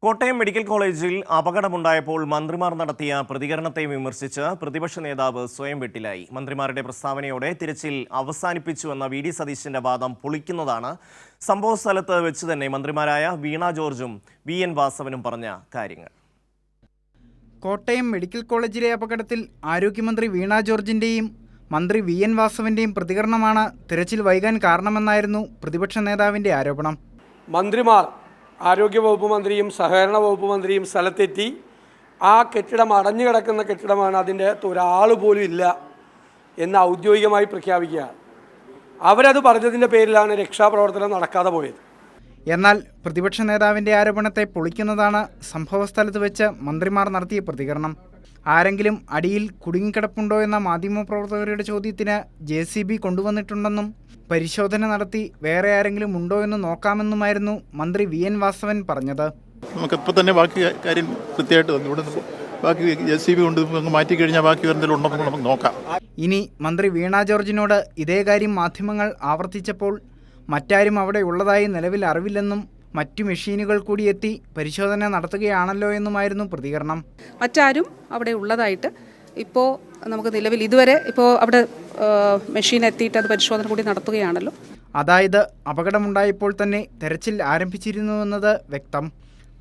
Kottayam medical കോളേജിൽ അപകടമുണ്ടായപ്പോൾ മന്ത്രിമാർ നടത്തിയ പ്രതികരണത്തെ വിമർശിച്ച് പ്രതിപക്ഷ നേതാവ് സ്വയം വെട്ടിലായി. മന്ത്രിമാരുടെ പ്രസ്താവനയോടെ തിരച്ചിൽ അവസാനിപ്പിച്ചുവെന്ന വി.ഡി. സതീശന്റെ വാദം പൊളിക്കുന്നതാണ് സംഭവസ്ഥലത്ത് വെച്ച് തന്നെ മന്ത്രിമാരായ വീണ ജോർജും വി.എൻ. വാസവനും പറഞ്ഞ കാര്യങ്ങൾ. കോട്ടയം മെഡിക്കൽ കോളേജിലെ അപകടത്തിൽ ആരോഗ്യമന്ത്രി വീണ ജോർജിന്റെയും മന്ത്രി വി.എൻ. വാസവന്റെയും പ്രതികരണമാണ് തിരച്ചിൽ വൈകാൻ കാരണമെന്നായിരുന്നു പ്രതിപക്ഷ നേതാവിന്റെ ആരോപണം. മന്ത്രിമാർ, ആരോഗ്യവകുപ്പ് മന്ത്രിയും സഹകരണ വകുപ്പ് മന്ത്രിയും സ്ഥലത്തെത്തി ആ കെട്ടിടം അടഞ്ഞു കിടക്കുന്ന കെട്ടിടമാണ്, അതിൻ്റെ ഒരാൾ പോലും ഇല്ല എന്ന് ഔദ്യോഗികമായി പ്രഖ്യാപിക്കുക. അവരത് പറഞ്ഞതിൻ്റെ പേരിലാണ് രക്ഷാപ്രവർത്തനം നടക്കാതെ പോയത്. എന്നാൽ പ്രതിപക്ഷ നേതാവിന്റെ ആരോപണത്തെ പൊളിക്കുന്നതാണ് സംഭവസ്ഥലത്ത് വെച്ച് മന്ത്രിമാർ നടത്തിയ പ്രതികരണം. ആരെങ്കിലും അടിയിൽ കുടുങ്ങിക്കിടപ്പുണ്ടോ എന്ന മാധ്യമപ്രവർത്തകരുടെ ചോദ്യത്തിന് JCB കൊണ്ടുവന്നിട്ടുണ്ടെന്നും പരിശോധന നടത്തി വേറെ ആരെങ്കിലും ഉണ്ടോ എന്ന് നോക്കാമെന്നുമായിരുന്നു മന്ത്രി വി.എൻ. വാസവൻ പറഞ്ഞത്. നമുക്കിപ്പോൾ തന്നെ ബാക്കി കാര്യം കൃത്യമായിട്ട് ഇവിടെ ബാക്കി JCB കൊണ്ട് മാറ്റി കഴിഞ്ഞാൽ ബാക്കി എന്തെങ്കിലും ഉണ്ടോ നമുക്ക് നോക്കാം. ഇനി മന്ത്രി വീണ ജോർജിനോട് ഇതേ കാര്യം മാധ്യമങ്ങൾ ആവർത്തിച്ചപ്പോൾ മറ്റാരും അവിടെ ഉള്ളതായി നിലവിൽ അറിവില്ലെന്നും മറ്റു മെഷീനുകൾ കൂടി എത്തി പരിശോധന നടത്തുകയാണല്ലോ എന്നുമായിരുന്നു പ്രതികരണം. മറ്റാരും അവിടെ ഉള്ളതായിട്ട് ഇപ്പോൾ നമുക്ക് നിലവിൽ ഇതുവരെ ഇപ്പോൾ അവിടെ മെഷീൻ എത്തിയിട്ട് അത് പരിശോധന കൂടി നടത്തുകയാണല്ലോ. അതായത് അപകടമുണ്ടായപ്പോൾ തന്നെ തെരച്ചിൽ ആരംഭിച്ചിരുന്നുവെന്നത് വ്യക്തം.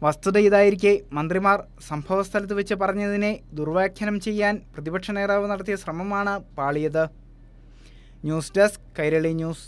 വസ്തുത ഇതായിരിക്കെ മന്ത്രിമാർ സംഭവസ്ഥലത്ത് വെച്ച് പറഞ്ഞതിനെ ദുർവ്യാഖ്യാനം ചെയ്യാൻ പ്രതിപക്ഷ നേതാവ് നടത്തിയ ശ്രമമാണ് പാളിയത്. News desk, Kairali news.